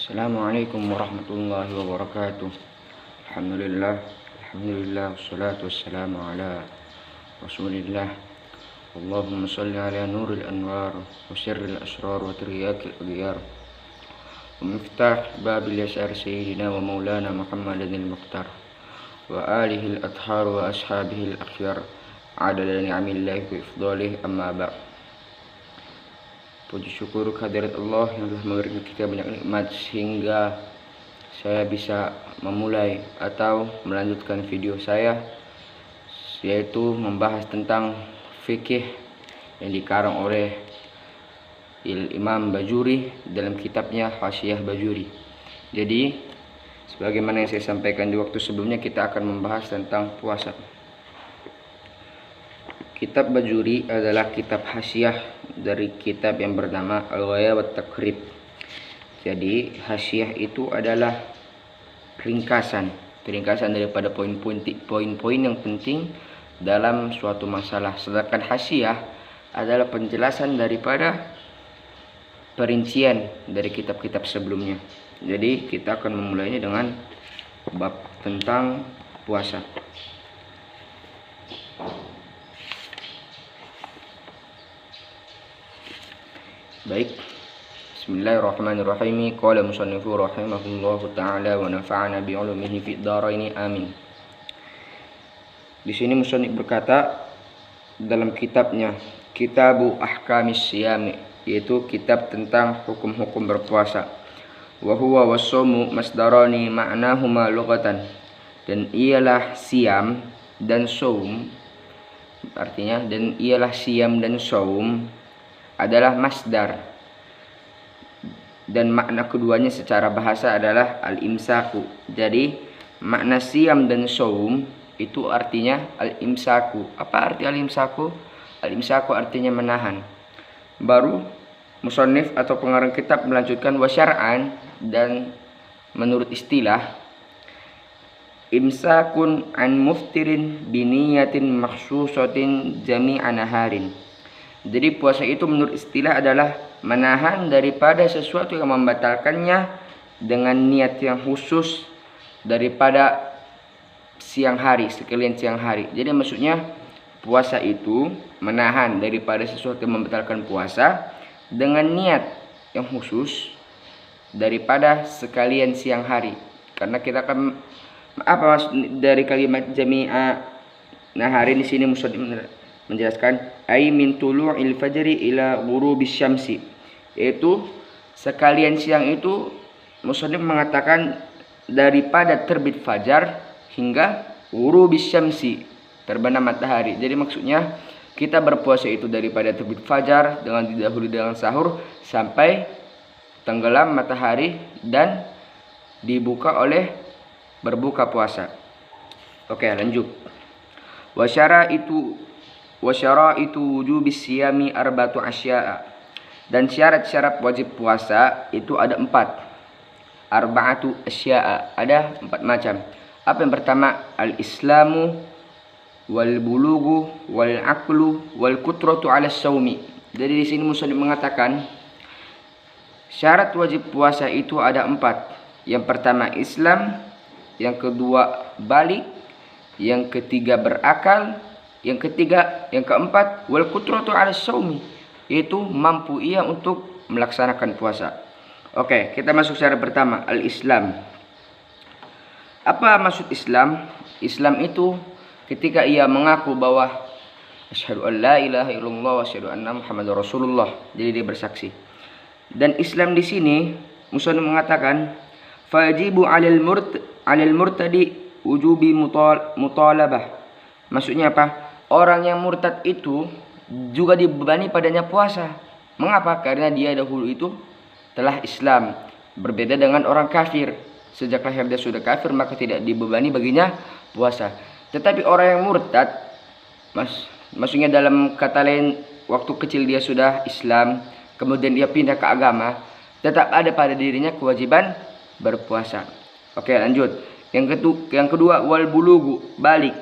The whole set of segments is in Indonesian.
Assalamualaikum warahmatullahi wabarakatuh. Alhamdulillah, wassalatu wassalamu ala Rasulillah. Allahumma salli ala nuril anwar wa sirril asrar wa tiryakil aghyar wa miftah babil yasar sayyidina wa maulana Muhammadin al-Mukhtar wa alihi al-athhar wa ashabihi al-akhyar adada ni'amillahi wa ifdalih, amma ba'd. Puji syukur kehadirat Allah yang telah memberikan kita banyak nikmat sehingga saya bisa memulai atau melanjutkan video saya, yaitu membahas tentang fikih yang dikarang oleh Imam Bajuri dalam kitabnya Hasyiah Bajuri. Jadi sebagaimana yang saya sampaikan di waktu sebelumnya, kita akan membahas tentang puasa. Kitab Bajuri adalah kitab hasyiah dari kitab yang bernama Al-Ghaya wa Taqrib. Jadi hasyiah itu adalah ringkasan daripada poin-poin yang penting dalam suatu masalah. Sedangkan hasyiah adalah penjelasan daripada perincian dari kitab-kitab sebelumnya. Jadi kita akan memulainya dengan bab tentang puasa. Baik, bismillahirrahmanirrahim. Qala musannifu rahimahullahu ta'ala wa nafa'ana bi'ulumihi fid dharaini, amin. Di sini musannif berkata dalam kitabnya Kitabu Ahkamis Siyami, yaitu kitab tentang hukum-hukum berpuasa. Wa huwa was-shaumu masdarani ma'nahuma lughatan, dan ialah siam dan saum, artinya dan ialah siam dan saum adalah masdar, dan makna keduanya secara bahasa adalah al-imsaku. Jadi makna siam dan saum itu artinya al-imsaku. Apa arti al-imsaku? Al-imsaku artinya menahan. Baru musannif atau pengarang kitab melanjutkan wa syar'an, dan menurut istilah imsakun an muftirin biniyatin makhsusatin jami'a naharin. Jadi puasa itu menurut istilah adalah menahan daripada sesuatu yang membatalkannya dengan niat yang khusus daripada siang hari, sekalian siang hari. Jadi maksudnya puasa itu menahan daripada sesuatu yang membatalkan puasa dengan niat yang khusus daripada sekalian siang hari. Karena kita akan apa maksud dari kalimat jami'a naharin di sini musannif menjelaskan ai min tulu'il fajri ila ghurubis syamsi, yaitu sekalian siang itu musannif mengatakan daripada terbit fajar hingga ghurubis syamsi, terbenam matahari. Jadi maksudnya kita berpuasa itu daripada terbit fajar dengan didahului dengan sahur sampai tenggelam matahari dan dibuka oleh berbuka puasa. Oke, lanjut. Wasyaraitu wujubis siyami arba'atu asya'a, dan syarat-syarat wajib puasa itu ada 4. Arba'atu asya'a, ada 4 macam. Apa yang pertama? Al-islamu wal bulugu wal aqlu wal qutratu 'ala shaumi. Jadi di sini musannif mengatakan syarat wajib puasa itu ada 4. Yang pertama Islam, yang kedua balik, yang ketiga berakal, yang keempat wal qutratu 'ala shaumi, yaitu mampu ia untuk melaksanakan puasa. Oke, kita masuk syarat pertama, al-Islam. Apa maksud Islam? Islam itu ketika ia mengaku bahwa asyhadu an la ilaha illallah wa asyhadu anna muhammadar rasulullah. Jadi dia bersaksi. Dan Islam di sini musannif mengatakan fajibu 'alal murtadi wujubi mutalabah. Maksudnya apa? Orang yang murtad itu juga dibebani padanya puasa. Mengapa? Karena dia dahulu itu telah Islam. Berbeda dengan orang kafir. Sejak lahir dia sudah kafir, maka tidak dibebani baginya puasa. Tetapi orang yang murtad, maksudnya dalam kata lain, waktu kecil dia sudah Islam, kemudian dia pindah ke agama, tetap ada pada dirinya kewajiban berpuasa. Oke, lanjut. Yang kedua wal bulugu, balik.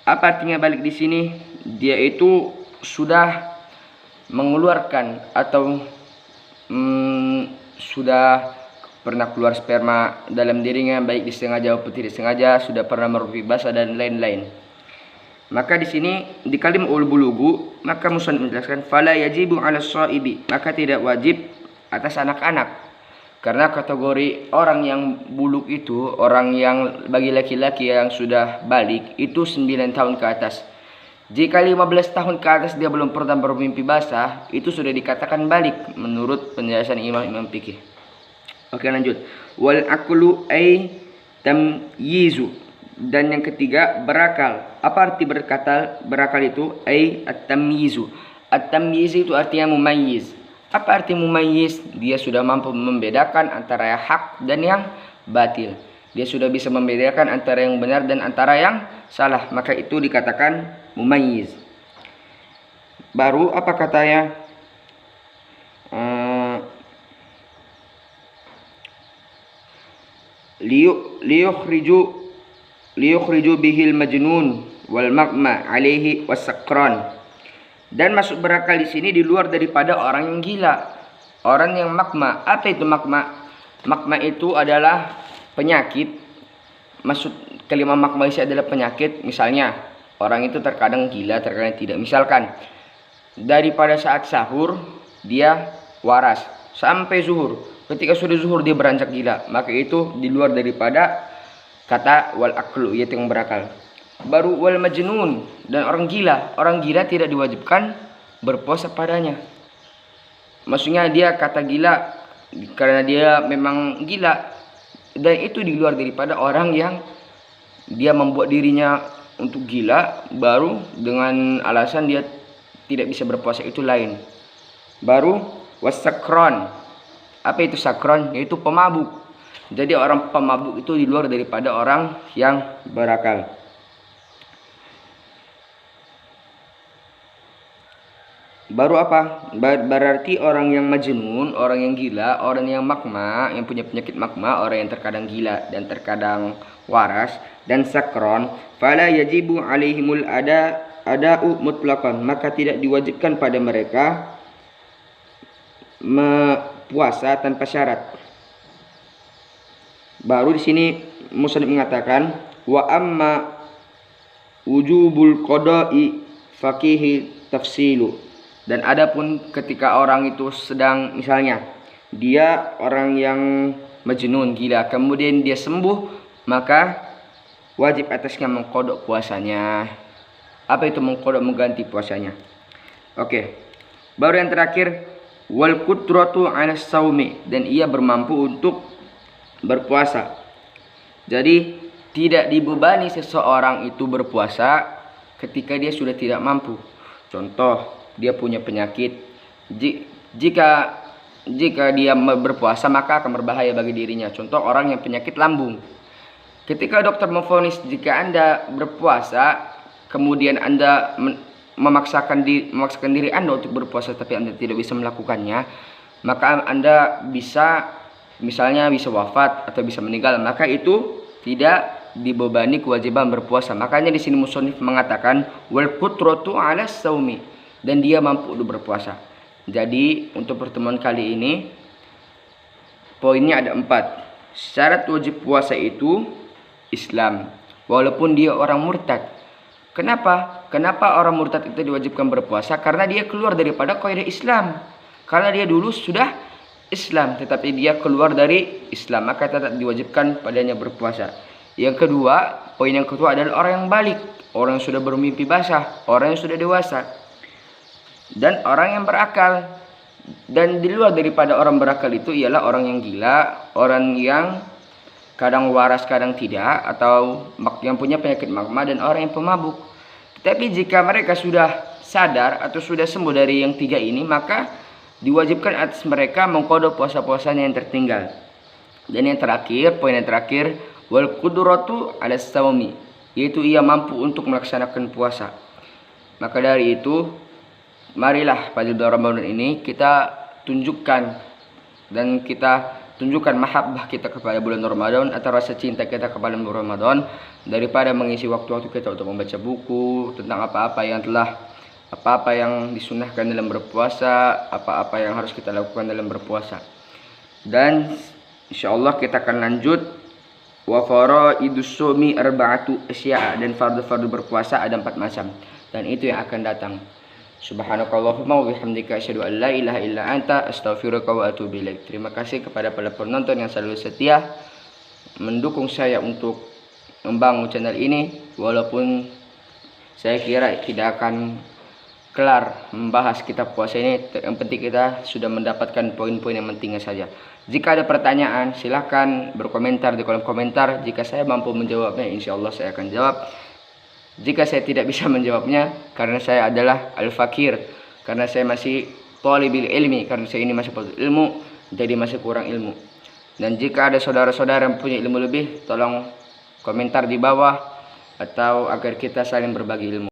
Apa artinya balik di sini? Dia itu sudah mengeluarkan atau sudah pernah keluar sperma dalam dirinya, baik disengaja maupun tidak sengaja, sudah pernah merumpi basah dan lain-lain. Maka di sini di kalim ul bulugu, maka musannif menjelaskan fala yajibu 'ala shaibi, maka tidak wajib atas anak-anak. Karena kategori orang yang buluk itu, orang yang bagi laki-laki yang sudah balik itu 9 tahun ke atas. Jika 15 tahun ke atas dia belum pernah bermimpi basah, itu sudah dikatakan balik menurut penjelasan imam-imam fikih. Oke, lanjut. Wal aqlu ay tamyizu. Dan yang ketiga, berakal. Apa arti berakal itu? Ay at-tamyizu. At-tamyiz itu artinya mumayyiz. Apa arti mumayyiz? Dia sudah mampu membedakan antara yang hak dan yang batil. Dia sudah bisa membedakan antara yang benar dan antara yang salah. Maka itu dikatakan mumayyiz. Baru apa katanya? Liyukhriju bihil majnun wal magma alaihi wasakran. Dan masuk berakal di sini di luar daripada orang yang gila, orang yang magma. Apa itu magma? Magma itu adalah penyakit. Maksud kelima magma itu adalah penyakit. Misalnya orang itu terkadang gila, terkadang tidak. Misalkan daripada saat sahur dia waras sampai zuhur. Ketika sudah zuhur dia beranjak gila, maka itu di luar daripada kata wal aklu, yaitu yang berakal. Baru wal majnun, dan orang gila tidak diwajibkan berpuasa padanya. Maksudnya dia kata gila karena dia memang gila, dan itu di luar daripada orang yang dia membuat dirinya untuk gila, baru dengan alasan dia tidak bisa berpuasa, itu lain. Baru wasakron. Apa itu sakron? Yaitu pemabuk. Jadi orang pemabuk itu di luar daripada orang yang berakal. Baru apa? Berarti orang yang majnun, orang yang gila, orang yang magma, yang punya penyakit magma, orang yang terkadang gila dan terkadang waras, dan sakron, fala yajibu alaihimul ada'u mutlaqan, maka tidak diwajibkan pada mereka puasa tanpa syarat. Baru di sini musannif mengatakan wa amma wujubul qada'i faqihi tafsilu. Dan adapun ketika orang itu sedang, misalnya dia orang yang majnun, gila, kemudian dia sembuh, maka wajib atasnya mengqada puasanya. Apa itu mengqada? Mengganti puasanya. Oke. Baru yang terakhir, wal qudratu 'ala saumi, dan ia bermampu untuk berpuasa. Jadi tidak dibebani seseorang itu berpuasa ketika dia sudah tidak mampu. Contoh, dia punya penyakit. Jika dia berpuasa maka akan berbahaya bagi dirinya. Contoh, orang yang penyakit lambung. Ketika dokter memvonis jika Anda berpuasa, kemudian Anda memaksakan diri Anda untuk berpuasa tapi Anda tidak bisa melakukannya, maka Anda bisa misalnya bisa wafat atau bisa meninggal, maka itu tidak dibebani kewajiban berpuasa. Makanya di sini musannif mengatakan wal qudratu 'ala saumi, dan dia mampu untuk berpuasa. Jadi untuk pertemuan kali ini poinnya ada 4. Syarat wajib puasa itu Islam, walaupun dia orang murtad. Kenapa? Kenapa orang murtad itu diwajibkan berpuasa? Karena dia keluar daripada kaidah Islam. Karena dia dulu sudah Islam, tetapi dia keluar dari Islam, maka tetap diwajibkan padanya berpuasa. Yang kedua, poin yang kedua adalah orang yang balik, orang yang sudah bermimpi basah, orang yang sudah dewasa, dan orang yang berakal. Dan di luar daripada orang berakal itu ialah orang yang gila, orang yang kadang waras kadang tidak, atau yang punya penyakit magma, dan orang yang pemabuk. Tapi jika mereka sudah sadar atau sudah sembuh dari yang 3 ini, maka diwajibkan atas mereka mengqada puasa-puasanya yang tertinggal. Dan yang terakhir, poin yang terakhir, wal qudratu 'ala shaumi, yaitu ia mampu untuk melaksanakan puasa. Maka dari itu, marilah pada bulan Ramadan ini kita tunjukkan mahabbah kita kepada bulan Ramadan atau rasa cinta kita kepada bulan Ramadan, daripada mengisi waktu-waktu kita untuk membaca buku tentang apa-apa yang disunahkan dalam berpuasa, apa-apa yang harus kita lakukan dalam berpuasa. Dan Insyaallah kita akan lanjut. Wa faraidus sumi arba'atu asya'a, dan fardu-fardu berpuasa ada 4 macam, dan itu yang akan datang. Subhanakallahumma wa bihamdika asyhadu an la ilaha illa anta astaghfiruka wa atubu ilaik. Terima kasih kepada para penonton yang selalu setia mendukung saya untuk membangun channel ini, walaupun saya kira tidak akan kelar membahas kitab puasa ini. Yang penting kita sudah mendapatkan poin-poin yang pentingnya saja. Jika ada pertanyaan, silahkan berkomentar di kolom komentar. Jika saya mampu menjawabnya, insya Allah saya akan jawab. Jika saya tidak bisa menjawabnya, karena saya adalah al-fakir, karena saya masih thalibul ilmi, karena saya ini masih penuntut ilmu, jadi masih kurang ilmu. Dan jika ada saudara-saudara yang punya ilmu lebih, tolong komentar di bawah, atau agar kita saling berbagi ilmu.